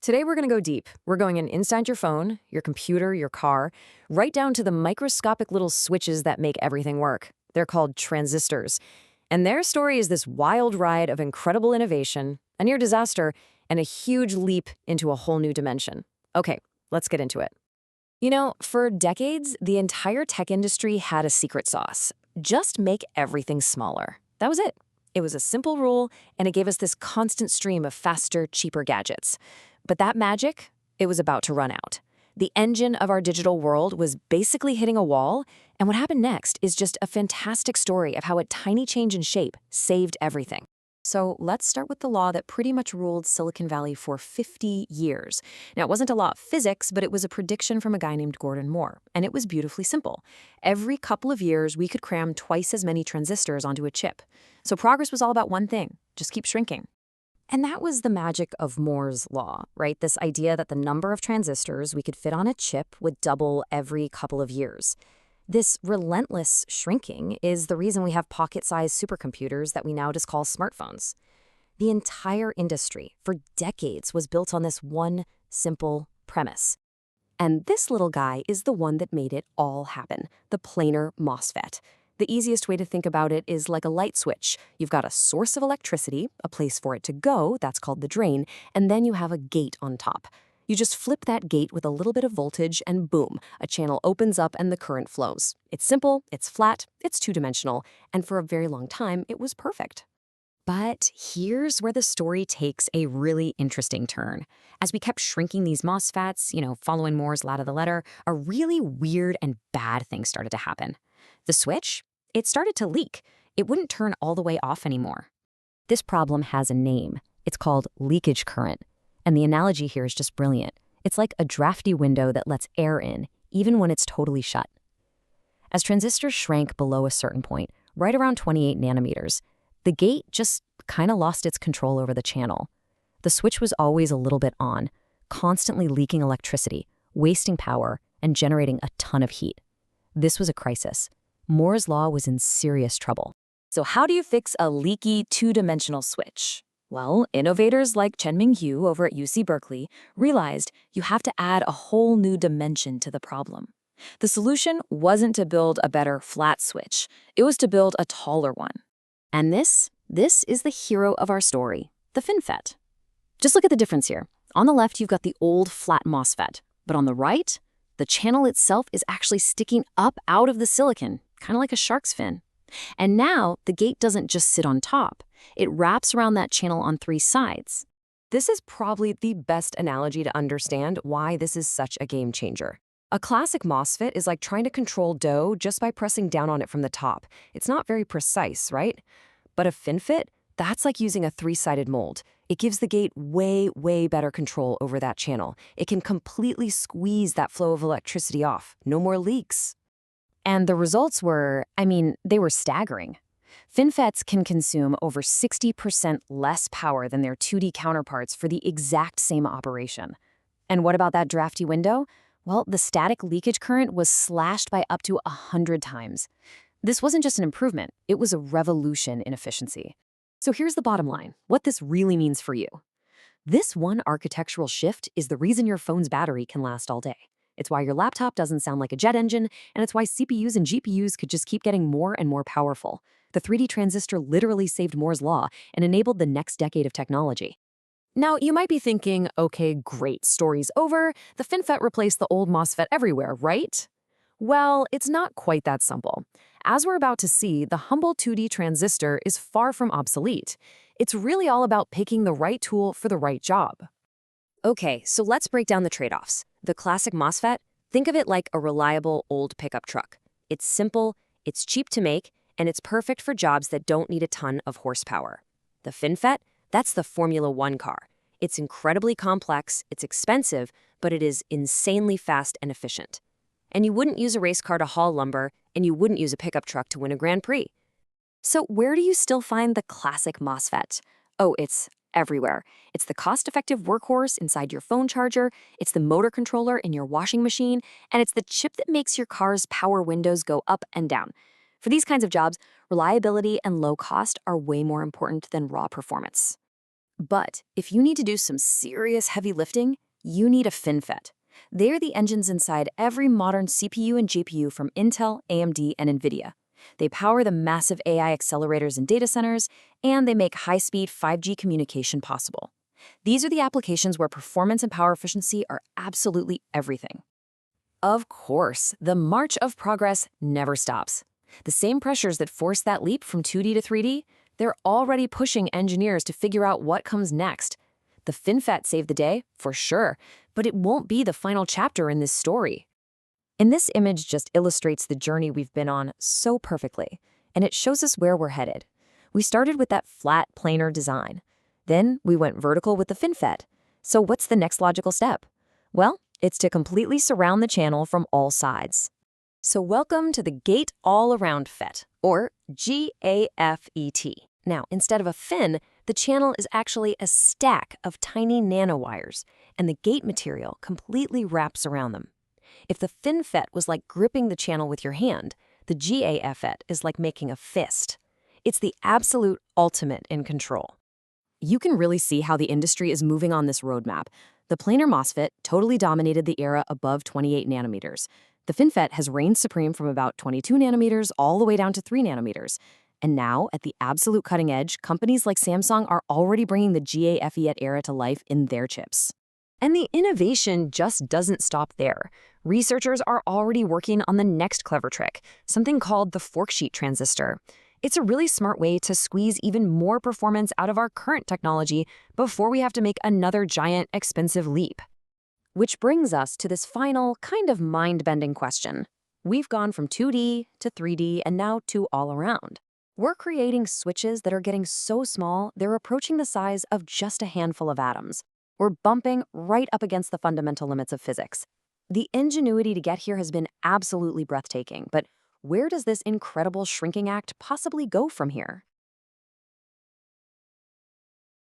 Today we're going to go deep. We're going inside your phone, your computer, your car, right down to the microscopic little switches that make everything work. They're called transistors. And their story is this wild ride of incredible innovation, a near disaster, and a huge leap into a whole new dimension. Okay, let's get into it. You know, for decades, the entire tech industry had a secret sauce. Just make everything smaller. That was it. It was a simple rule, and it gave us this constant stream of faster, cheaper gadgets. But that magic, it was about to run out. The engine of our digital world was basically hitting a wall, and what happened next is just a fantastic story of how a tiny change in shape saved everything. So let's start with the law that pretty much ruled Silicon Valley for 50 years. Now, it wasn't a law of physics, but it was a prediction from a guy named Gordon Moore, and it was beautifully simple. Every couple of years, we could cram twice as many transistors onto a chip. So progress was all about one thing: just keep shrinking. And that was the magic of Moore's law, right? This idea that the number of transistors we could fit on a chip would double every couple of years. This relentless shrinking is the reason we have pocket-sized supercomputers that we now just call smartphones. The entire industry, for decades, was built on this one simple premise. And this little guy is the one that made it all happen, the planar MOSFET. The easiest way to think about it is like a light switch. You've got a source of electricity, a place for it to go, that's called the drain, and then you have a gate on top. You just flip that gate with a little bit of voltage and boom, a channel opens up and the current flows. It's simple, it's flat, it's two-dimensional, and for a very long time, it was perfect. But here's where the story takes a really interesting turn. As we kept shrinking these MOSFETs, following Moore's law to the letter, a really weird and bad thing started to happen. The switch, it started to leak. It wouldn't turn all the way off anymore. This problem has a name. It's called leakage current. And the analogy here is just brilliant. It's like a drafty window that lets air in, even when it's totally shut. As transistors shrank below a certain point, right around 28 nanometers, the gate just kind of lost its control over the channel. The switch was always a little bit on, constantly leaking electricity, wasting power, and generating a ton of heat. This was a crisis. Moore's law was in serious trouble. So how do you fix a leaky two-dimensional switch? Well, innovators like Chenming Hu over at UC Berkeley realized you have to add a whole new dimension to the problem. The solution wasn't to build a better flat switch. It was to build a taller one. And this is the hero of our story, the FinFET. Just look at the difference here. On the left, you've got the old flat MOSFET, but on the right, the channel itself is actually sticking up out of the silicon, kind of like a shark's fin. And now, the gate doesn't just sit on top. It wraps around that channel on three sides. This is probably the best analogy to understand why this is such a game changer. A classic MOSFET is like trying to control dough just by pressing down on it from the top. It's not very precise, right? But a FinFET, that's like using a three-sided mold. It gives the gate way, way better control over that channel. It can completely squeeze that flow of electricity off. No more leaks. And the results were, they were staggering. FinFETs can consume over 60% less power than their 2D counterparts for the exact same operation. And what about that drafty window? Well, the static leakage current was slashed by up to 100 times. This wasn't just an improvement, it was a revolution in efficiency. So here's the bottom line, what this really means for you. This one architectural shift is the reason your phone's battery can last all day. It's why your laptop doesn't sound like a jet engine, and it's why CPUs and GPUs could just keep getting more and more powerful. The 3D transistor literally saved Moore's law and enabled the next decade of technology. Now, you might be thinking, okay, great, story's over. The FinFET replaced the old MOSFET everywhere, right? Well, it's not quite that simple. As we're about to see, the humble 2D transistor is far from obsolete. It's really all about picking the right tool for the right job. Okay, so let's break down the trade-offs. The classic MOSFET, think of it like a reliable old pickup truck. It's simple, it's cheap to make, and it's perfect for jobs that don't need a ton of horsepower. The FinFET, that's the Formula One car. It's incredibly complex, it's expensive, but it is insanely fast and efficient. And you wouldn't use a race car to haul lumber, and you wouldn't use a pickup truck to win a Grand Prix. So where do you still find the classic MOSFET? Oh, it's everywhere. It's the cost-effective workhorse inside your phone charger, it's the motor controller in your washing machine, and it's the chip that makes your car's power windows go up and down. For these kinds of jobs, reliability and low cost are way more important than raw performance. But if you need to do some serious heavy lifting, you need a FinFET. They're the engines inside every modern CPU and GPU from Intel, AMD, and NVIDIA. They power the massive AI accelerators in data centers, and they make high-speed 5G communication possible. These are the applications where performance and power efficiency are absolutely everything. Of course, the march of progress never stops. The same pressures that forced that leap from 2D to 3D, they're already pushing engineers to figure out what comes next. The FinFET saved the day, for sure, but it won't be the final chapter in this story. And this image just illustrates the journey we've been on so perfectly, and it shows us where we're headed. We started with that flat, planar design. Then we went vertical with the FinFET. So what's the next logical step? Well, it's to completely surround the channel from all sides. So welcome to the Gate-All-Around FET, or GAAFET. Now, instead of a fin, the channel is actually a stack of tiny nanowires, and the gate material completely wraps around them. If the FinFET was like gripping the channel with your hand, the GAAFET is like making a fist. It's the absolute ultimate in control. You can really see how the industry is moving on this roadmap. The planar MOSFET totally dominated the era above 28 nanometers. The FinFET has reigned supreme from about 22 nanometers all the way down to 3 nanometers. And now, at the absolute cutting edge, companies like Samsung are already bringing the GAAFET era to life in their chips. And the innovation just doesn't stop there. Researchers are already working on the next clever trick, something called the forksheet transistor. It's a really smart way to squeeze even more performance out of our current technology before we have to make another giant, expensive leap. Which brings us to this final, kind of mind-bending question. We've gone from 2D to 3D and now to all around. We're creating switches that are getting so small they're approaching the size of just a handful of atoms. We're bumping right up against the fundamental limits of physics. The ingenuity to get here has been absolutely breathtaking, but where does this incredible shrinking act possibly go from here?